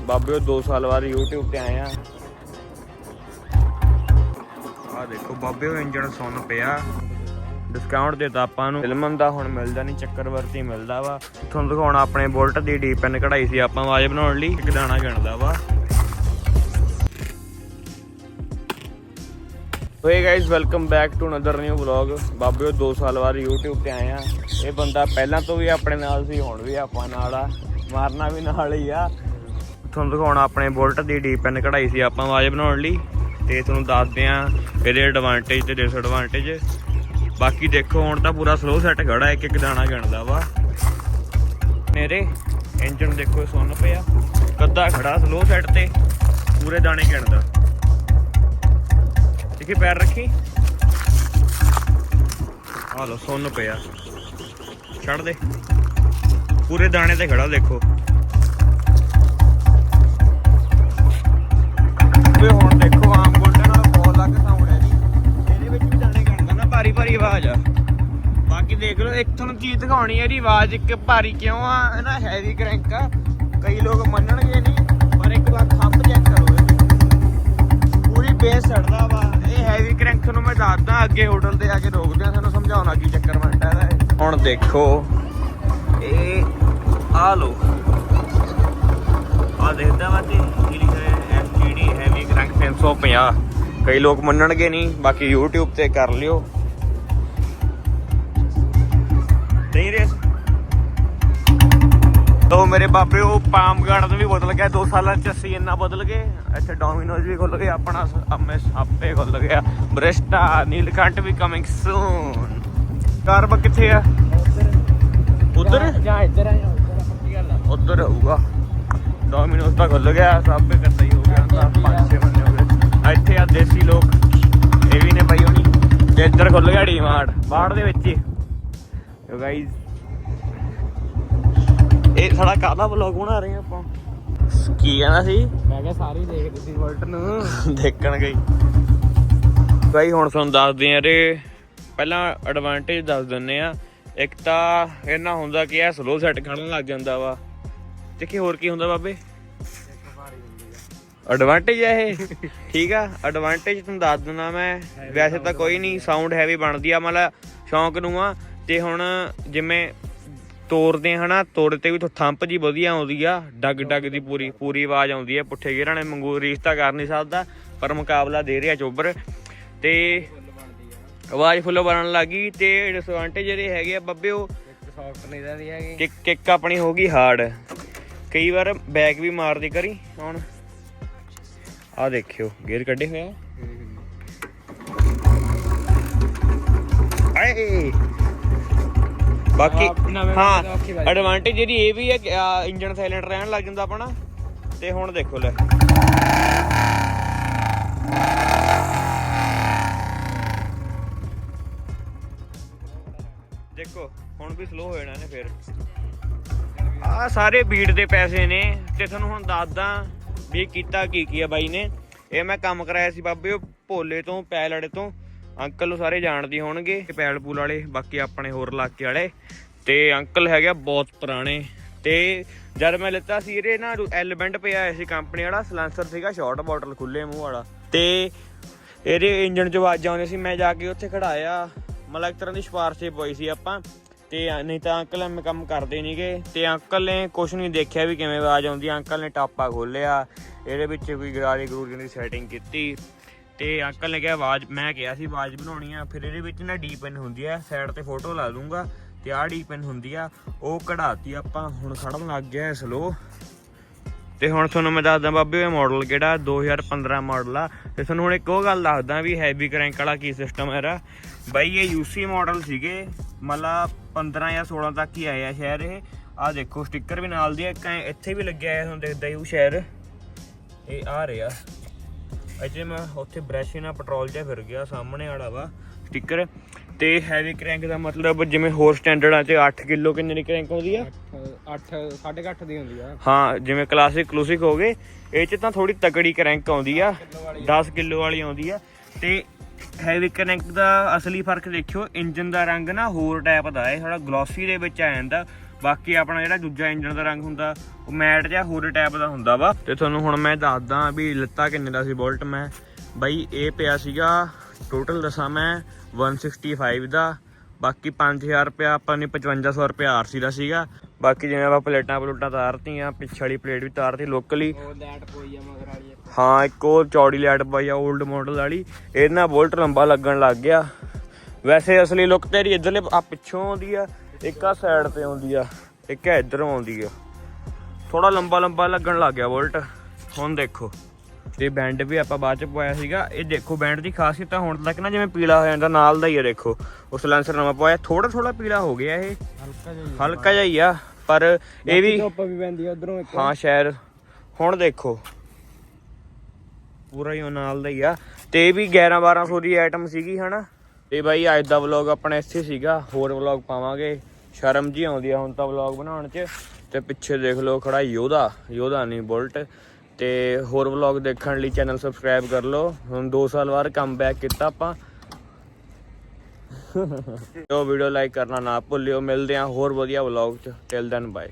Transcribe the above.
ਬਾਬੇ 2 ਸਾਲ ਬਾਅਦ YouTube ਤੇ ਆਏ ਆ। ਦੇਖੋ ਬਾਬੇ ਇੰਜਣ ਸੁੰਨ ਪਿਆ। ਡਿਸਕਾਊਂਟ ਦਿੱਤਾ ਆਪਾਂ ਨੂੰ। ਫਿਲਮ ਦਾ ਹੁਣ ਮਿਲਦਾ ਨਹੀਂ, ਚੱਕਰਵਰਤੀ ਮਿਲਦਾ ਵਾ। ਤੁਹਾਨੂੰ ਦਿਖਾਉਣਾ ਆਪਣੇ ਬੁਲਟ ਦੀ ਡੀਪ ਪੈਨ ਕਢਾਈ ਸੀ ਆਪਾਂ ਆਵਾਜ਼ ਬਣਾਉਣ ਲਈ। ਇੱਕ ਦਾਣਾ ਗਿਣਦਾ ਵਾ। Hey guys, welcome back to another new vlog. ਬਾਬੇ 2 ਸਾਲ ਬਾਅਦ YouTube ਤੇ ਆਏ ਆ। ਇਹ ਬੰਦਾ ਪਹਿਲਾਂ ਤੋਂ ਵੀ ਆਪਣੇ ਨਾਲ ਸੀ, ਹੁਣ ਵੀ ਆਪਾਂ ਨਾਲ ਆ, ਮਾਰਨਾ ਵੀ ਨਾਲ ਹੀ ਆ। ਤੁਹਾਨੂੰ ਦਿਖਾਉਣਾ ਆਪਣੇ ਬੁਲਟ ਦੀ ਡੀਪ ਪੈਨ ਕਢਾਈ ਸੀ ਆਪਾਂ ਆਵਾਜ਼ ਬਣਾਉਣ ਲਈ, ਤੇ ਤੁਹਾਨੂੰ ਦੱਸਦੇ ਆ ਇਹਦੇ ਐਡਵਾਂਟੇਜ ਤੇ ਡਿਸਐਡਵਾਂਟੇਜ। ਬਾਕੀ ਦੇਖੋ ਹੁਣ ਤਾਂ ਪੂਰਾ ਸਲੋ ਸੈੱਟ ਖੜਾ, ਇੱਕ ਇੱਕ ਦਾਣਾ ਗਿਣਦਾ ਵਾ। ਮੇਰੇ ਇੰਜਣ ਦੇਖੋ ਸੁੰਨ ਪਿਆ, ਕੱਦਾ ਖੜਾ ਸਲੋ ਸੈੱਟ ਤੇ, ਪੂਰੇ ਦਾਣੇ ਗਿਣਦਾ। ਦੇਖੀ ਪੈਰ ਰੱਖੀ, ਆ ਲੋ ਸੁੰਨ ਪਿਆ, ਛੱਡ ਦੇ, ਪੂਰੇ ਦਾਣੇ ਤੇ ਖੜਾ। ਦੇਖੋ ਹੁਣ ਦੇਖੋ ਆਮ ਬੁਲਟਾਂ ਨਾਲ ਬਹੁਤ ਅਲੱਗ ਸਾਊਂਡ ਹੈ ਜੀ। ਇਹਦੇ ਵਿੱਚ ਵੀ ਦਾਣੇ ਗਿਣਦਾ ਨਾ, ਭਾਰੀ ਭਾਰੀ ਆਵਾਜ਼ ਆ। ਬਾਕੀ ਦੇਖ ਲਓ, ਇੱਕ ਤੁਹਾਨੂੰ ਚੀਜ਼ ਦਿਖਾਉਣੀ ਹੈ ਜੀ, ਆਵਾਜ਼ ਇੱਕ ਭਾਰੀ ਕਿਉਂ ਆ, ਹੈ ਨਾ, ਹੈਵੀ ਕਰੈਂਕ ਆ। ਕਈ ਲੋਕ ਮੰਨਣਗੇ ਨਹੀਂ, ਪਰ ਇੱਕ ਵਾਰ ਥੰਬ ਚੈੱਕ ਕਰੋ, ਪੂਰੀ ਬੇਸ ਛੱਡਦਾ ਵਾ। ਇਹ ਹੈਵੀ ਕਰੈਂਕ ਤੁਹਾਨੂੰ ਮੈਂ ਦੱਸਦਾ, ਅੱਗੇ ਹੋਟਲ ਤੇ ਆ ਕੇ ਰੋਕਦੇ ਆ, ਤੁਹਾਨੂੰ ਸਮਝਾਉਣਾ ਕੀ ਚੱਕਰ ਬਣਦਾ ਇਹਦਾ। ਹੁਣ ਦੇਖੋ ਇਹ ਆ ਲੋ, ਆ ਦੇਖਦਾ ਵਾ ਤੇ FGD ਹੈਵੀ ਕਰੈਂਕ 350। ਕਈ ਲੋਕ ਮੰਨਣਗੇ ਨਹੀਂ, ਬਾਕੀ YouTube ਤੇ ਕਰ ਲਿਓ। ਨਹੀਂ ਰੇਸ ਤੋ ਮੇਰੇ ਬਾਬੇ ਉਹ ਪਾਮ ਗਾਰਡਨ ਵੀ ਬਦਲ ਗਿਆ 2 ਸਾਲਾਂ ਚ। ਅਸੀਂ ਇੰਨਾ ਬਦਲ ਗਏ। ਇੱਥੇ ਡੋਮੀਨੋਜ਼ ਵੀ ਖੁੱਲ ਗਿਆ, ਆਪਣਾ ਆਪੇ ਖੁੱਲ ਗਿਆ। ਬ੍ਰਿਸਟਾ ਨੀਲਕੰਠ ਵੀ ਕਮਿੰਗ ਸੂਨ। ਕਾਰਬਾ ਕਿੱਥੇ ਆ? ਉਧਰ ਜਾਂ ਇੱਧਰ ਆ? ਉੱਧਰ ਹੋਊਗਾ। ਡੋਮੀਨੋਜ਼ ਤਾਂ ਖੁੱਲ ਗਿਆ, ਸਭ ਇਕੱਠਾ ਹੀ ਹੋ ਗਿਆ। ਤਾਂ 5-6 ਬੰਦੇ ਹੋ ਗਏ। ਇੱਥੇ ਆ ਦੇਸੀ ਲੋਕ, ਇਹ ਵੀ ਨੇ ਬਾਈ ਹੋਣੀ। ਤੇ ਇੱਧਰ ਖੁੱਲ ਗਿਆ ਡੀਮਾਰਟ, ਬਾੜ ਦੇ ਵਿੱਚ ਹੀ। ਗਾਈਜ਼ ਇਹ ਸਾਡਾ ਕਾਹਦਾ ਵਲੌਗ ਬਣਾ ਰਹੇ ਆਪਾਂ? ਕੀ ਕਹਿੰਦਾ ਸੀ? ਮੈਂ ਕਿਹਾ ਸਾਰੇ ਦੇਖਦੇ ਸੀ ਬੁਲਟ ਨੂੰ, ਦੇਖਣ ਗਈ ਬਾਈ। ਹੁਣ ਤੁਹਾਨੂੰ ਦੱਸਦੇ ਆ ਰੇ, ਪਹਿਲਾਂ ਐਡਵਾਂਟੇਜ ਦੱਸ ਦਿੰਦੇ ਆ। ਇੱਕ ਤਾਂ ਇਹਨਾਂ ਹੁੰਦਾ ਕਿ ਇਹ ਸਲੋ ਸੈੱਟ ਖੜਨ ਲੱਗ ਜਾਂਦਾ ਵਾ। ਦੇਖੀ ਹੋਰ ਕੀ ਹੁੰਦਾ ਬਾਬੇ? ਐਡਵਾਂਟੇਜ ਆ ਇਹ, ਠੀਕ ਆ। ਐਡਵਾਂਟੇਜ ਤੁਹਾਨੂੰ ਦੱਸ ਦਿੰਦਾ ਮੈਂ। ਵੈਸੇ ਤਾਂ ਕੋਈ ਨਹੀਂ, ਸਾਊਂਡ ਹੈਵੀ ਬਣਦੀ ਆ, ਮਤਲਬ ਸ਼ੌਂਕ ਨੂੰ ਆ। ਤੇ ਹੁਣ ਜਿਵੇਂ ਤੋੜਦੇ ਹਨਾ, ਤੋੜ ਤੇ ਵੀ ਥੰਪ ਜੀ ਵਧੀਆ ਆਉਂਦੀ ਆ, ਡੱਗ ਡੱਗ ਦੀ ਪੂਰੀ ਆਵਾਜ਼ ਆਉਂਦੀ ਆ। ਪੁੱਠੇ ਗੇਰਾਂ ਨੇ ਮੰਗੂ ਰੀਸ ਤਾਂ ਕਰ ਨਹੀਂ ਸਕਦਾ, ਪਰ ਮੁਕਾਬਲਾ ਦੇ ਰਿਹਾ ਚੋਬਰ, ਤੇ ਆਵਾਜ਼ ਫੁੱਲ ਬਣਨ ਲੱਗ ਗਈ। ਤੇ ਡਿਸਐਡਵਾਂਟੇਜ ਜਿਹੜੇ ਹੈਗੇ ਆ ਬੱਬੇ, ਉਹ ਸੌਫਟ ਨਹੀਂ ਰਹਿੰਦੀ ਹੈਗੀ। ਕਿੱਕ ਆਪਣੀ ਹੋ ਗਈ ਹਾਰਡ, ਕਈ ਵਾਰ ਬੈਕ ਵੀ ਮਾਰਦੀ ਕਰੀ। ਹੁਣ ਆਹ ਦੇਖਿਓ ਗੇਅਰ ਕੱਢੇ ਹੋਇਆ। ਬਾਕੀ ਹਾਂ ਐਡਵਾਂਟੇਜ ਜਿਹੜੀ ਇਹ ਵੀ ਹੈ, ਇੰਜਨ ਸਾਇਲੈਂਟ ਰਹਿਣ ਲੱਗ ਜਾਂਦਾ ਆਪਣਾ। ਤੇ ਹੁਣ ਦੇਖੋ ਲੈ, ਦੇਖੋ ਹੁਣ ਵੀ ਸਲੋ ਹੋ ਜਾਣਾ ਨੇ। ਫਿਰ ਆਹ ਸਾਰੇ ਬੀਟ ਦੇ ਪੈਸੇ ਨੇ। ਤੇ ਤੁਹਾਨੂੰ ਹੁਣ ਦੱਸਦਾ ਵੀ ਕੀਤਾ ਕੀ ਆ ਬਾਈ ਨੇ। ਇਹ ਮੈਂ ਕੰਮ ਕਰਾਇਆ ਸੀ ਬਾਬੇ ਉਹ ਭੋਲੇ ਤੋਂ, ਪੈਲੜੇ ਤੋਂ। ਅੰਕਲ ਨੂੰ ਸਾਰੇ ਜਾਣਦੇ ਹੋਣਗੇ, ਪੈਲ ਪੂਲ ਵਾਲੇ, ਬਾਕੀ ਆਪਣੇ ਹੋਰ ਇਲਾਕੇ ਵਾਲੇ। ਤੇ ਅੰਕਲ ਹੈਗੇ ਬਹੁਤ ਪੁਰਾਣੇ। ਤੇ ਜਦ ਮੈਂ ਲਿੱਤਾ ਸੀ ਇਹਦੇ ਨਾ ਐਲੀਮੈਂਟ ਪਿਆ ਹੋਇਆ ਸੀ ਕੰਪਨੀ ਵਾਲਾ, ਸਲੈਂਸਰ ਸੀਗਾ ਸ਼ਾਰਟ ਬੋਟਲ ਖੁੱਲੇ ਮੂੰਹ ਵਾਲਾ। ਤੇ ਇਹਦੇ ਇੰਜਣ 'ਚ ਆਵਾਜ਼ਾਂ ਆਉਂਦੀਆਂ ਸੀ। ਮੈਂ ਜਾ ਕੇ ਉੱਥੇ ਖੜਾਇਆ, ਮਤਲਬ ਇੱਕ ਤਰ੍ਹਾਂ ਦੀ ਸਿਫਾਰਿਸ਼ ਪਾਈ ਸੀ ਆਪਾਂ। ਤੇ ਨਹੀਂ ਤਾਂ ਅੰਕਲ ਐਵੇਂ ਕੰਮ ਕਰਦੇ ਨੀਗੇ। ਤੇ ਅੰਕਲ ਨੇ ਕੁਛ ਨਹੀਂ ਦੇਖਿਆ ਵੀ ਕਿਵੇਂ ਆਵਾਜ਼ ਆਉਂਦੀ। ਅੰਕਲ ਨੇ ਟਾਪਾ ਖੋਲਿਆ, ਇਹਦੇ ਵਿੱਚ ਕੋਈ ਗਰਾਰੀ ਗਰੂਰੀ ਦੀ ਸੈਟਿੰਗ ਕੀਤੀ। ਤੇ ਅੰਕਲ ਨੇ ਕਿਹਾ ਆਵਾਜ਼, ਮੈਂ ਕਿਹਾ ਸੀ ਆਵਾਜ਼ ਬਣਾਉਣੀ ਆ। ਫਿਰ ਇਹਦੇ ਵਿੱਚ ਨਾ ਡੀ ਪਿਨ ਹੁੰਦੀ ਆ, ਸਾਈਡ ਤੇ ਫੋਟੋ ਲਾ ਦੂੰਗਾ। ਤੇ ਆਹ ਡੀ ਪਿਨ ਹੁੰਦੀ ਆ, ਉਹ ਕਢਾਤੀ ਆਪਾਂ। ਹੁਣ ਖੜਨ ਲੱਗ ਗਿਆ ਸਲੋ। ਤੇ ਹੁਣ ਤੁਹਾਨੂੰ ਮੈਂ ਦੱਸਦਾ ਬਾਬੇ ਇਹ ਮਾਡਲ ਕਿਹੜਾ, 2015 ਮਾਡਲ ਆ। ਤੇ ਤੁਹਾਨੂੰ ਹੁਣ ਇੱਕ ਉਹ ਗੱਲ ਦੱਸਦਾ ਵੀ ਹੈਵੀ ਕਰੈਂਕ ਵਾਲਾ ਕੀ ਸਿਸਟਮ ਹੈ ਬਾਈ। ਇਹ UC ਮਾਡਲ ਸੀਗੇ, ਮਤਲਬ 15 ਜਾਂ 16 ਤੱਕ ਹੀ ਆਏ ਆ ਸ਼ਾਇਦ ਇਹ। ਆਹ ਦੇਖੋ ਸਟਿੱਕਰ ਵੀ ਨਾਲ ਦੀ ਆ, ਇੱਕ ਇੱਥੇ ਵੀ ਲੱਗਿਆ ਹੋਇਆ, ਤੁਹਾਨੂੰ ਦਿਖਦਾ ਹੀ ਸ਼ਾਇਦ। ਇਹ ਆ ਰਿਹਾ ਇੱਥੇ, ਮੈਂ ਉੱਥੇ ਬ੍ਰਸ਼ ਨਾਲ ਪੈਟਰੋਲ ਜਿਹਾ ਫਿਰ ਗਿਆ, ਸਾਹਮਣੇ ਵਾਲਾ ਵਾ ਸਟਿੱਕਰ। ਤੇ ਹੈਵੀ ਕਰੈਂਕ ਦਾ ਮਤਲਬ ਜਿਵੇਂ ਹੋਰ ਸਟੈਂਡਰਡਾਂ 'ਚ 8 ਕਿਲੋ ਕਿੰਨੇ ਦੀ ਕਰੈਂਕ ਆਉਂਦੀ ਆ? 8.5 ਦੀ ਹੁੰਦੀ ਆ। ਹਾਂ, ਜਿਵੇਂ ਕਲਾਸਿਕ ਕਲੂਸਿਕ ਹੋ ਗਏ, ਇਹ 'ਚ ਤਾਂ ਥੋੜੀ ਤਕੜੀ ਕਰੈਂਕ ਆਉਂਦੀ ਆ, 10 ਕਿਲੋ ਵਾਲੀ ਆਉਂਦੀ ਆ। ਤੇ ਹੈਵੀ ਕਰੈਂਕ ਦਾ ਅਸਲੀ ਫਰਕ ਦੇਖਿਓ, ਇੰਜਨ ਦਾ ਰੰਗ ਨਾ ਹੋਰ ਟਾਈਪ ਦਾ ਹੈ, ਥੋੜਾ ਗਲੋਸੀ ਦੇ ਵਿੱਚ ਆ ਜਾਂਦਾ। ਬਾਕੀ ਆਪਣਾ ਜਿਹੜਾ ਦੂਜਾ ਇੰਜਨ ਦਾ ਰੰਗ ਹੁੰਦਾ ਉਹ ਮੈਟ ਜਾਂ ਹੋਰ ਟਾਈਪ ਦਾ ਹੁੰਦਾ ਵਾ। ਤੇ ਤੁਹਾਨੂੰ ਹੁਣ ਮੈਂ ਦੱਸਦਾ ਵੀ ਲੱਤਾ ਕਿੰਨੇ ਦਾ ਸੀ ਬੁਲਟ। ਮੈਂ ਬਾਈ ਇਹ ਪਿਆ ਸੀਗਾ ਟੋਟਲ ਦੱਸਾਂ ਮੈਂ 165 ਦਾ, ਬਾਕੀ 5000 ਰੁਪਇਆ ਆਪਾਂ ਨੇ 5500 ਰੁਪਇਆ ਆਰਸੀ ਦਾ ਸੀਗਾ। ਬਾਕੀ ਜਿਵੇਂ ਆਪਾਂ ਪਲੇਟਾਂ ਤਾਰਤੀਆਂ, ਪਿੱਛੇ ਵਾਲੀ ਪਲੇਟ ਵੀ ਤਾਰਤੀ ਲੋਕਲੀ। ਹਾਂ ਇੱਕ ਉਹ ਚੌੜੀ ਲਾਈਟ ਪਾਈ ਆ ਓਲਡ ਮਾਡਲ ਵਾਲੀ, ਇਹਦੇ ਨਾਲ ਬੁਲਟ ਲੰਬਾ ਲੱਗਣ ਲੱਗ ਗਿਆ। ਵੈਸੇ ਅਸਲੀ ਲੁੱਕ ਤੇਰੀ ਇੱਧਰਲੇ ਆ ਪਿੱਛੋਂ ਆਉਂਦੀ ਆ, ਇੱਕ ਆ ਸਾਈਡ ਤੇ ਆਉਂਦੀ ਆ, ਇੱਕ ਇੱਧਰੋਂ ਆਉਂਦੀ ਆ। ਥੋੜਾ ਲੰਬਾ ਲੱਗਣ ਲੱਗ ਗਿਆ ਬੁਲਟ ਹੁਣ ਦੇਖੋ। ਤੇ ਬੈਂਡ ਵੀ ਆਪਾਂ ਬਾਅਦ ਚ ਪਵਾਇਆ ਸੀਗਾ। ਇਹ ਦੇਖੋ ਬੈਂਡ ਦੀ ਖਾਸੀਅਤ ਤਾਂ ਹੁਣ ਤੱਕ ਨਾ ਜਿਵੇਂ ਪੀਲਾ ਹੋ ਜਾਂਦਾ ਨਾਲ ਦਾ ਹੀ ਆ। ਦੇਖੋ ਉਹ ਸਲੈਂਸਰ ਨਵਾਂ ਪਵਾਇਆ, ਥੋੜਾ ਪੀਲਾ ਹੋ ਗਿਆ, ਇਹ ਹਲਕਾ ਜਿਹਾ ਹੀ ਆ, ਪਰ ਇਹ ਵੀ ਹਾਂ ਸ਼ਾਇਦ। ਹੁਣ ਦੇਖੋ ਪੂਰਾ ਹੀ ਉਹ ਨਾਲ ਦਾ ਹੀ ਆ। ਤੇ ਇਹ ਵੀ 1100-1200 ਦੀ ਆਈਟਮ ਸੀਗੀ ਹਨਾ। ਤੇ ਬਾਈ ਅੱਜ ਦਾ ਵਲੌਗ ਆਪਣਾ ਇੱਥੇ ਸੀਗਾ, ਹੋਰ ਵਲੌਗ ਪਾਵਾਂਗੇ। ਸ਼ਰਮ ਜੀ ਆਉਂਦੀ ਆ ਹੁਣ ਤਾਂ ਵਲੌਗ ਬਣਾਉਣ 'ਚ। ਤੇ ਪਿੱਛੇ ਦੇਖ ਲਓ ਖੜਾ ਯੋਧਾ ਨਹੀਂ ਬੁਲਟ। ਤੇ ਹੋਰ ਵਲੌਗ ਦੇਖਣ ਲਈ ਚੈਨਲ ਸਬਸਕ੍ਰਾਈਬ ਕਰ ਲਓ। ਹੁਣ 2 ਸਾਲ ਬਾਅਦ ਕਮ ਬੈਕ ਕੀਤਾ ਆਪਾਂ। ਉਹ ਵੀਡੀਓ ਲਾਈਕ ਕਰਨਾ ਨਾ ਭੁੱਲਿਓ। ਮਿਲਦੇ ਆ ਹੋਰ ਵਧੀਆ ਵਲੌਗ 'ਚ। Till then bye.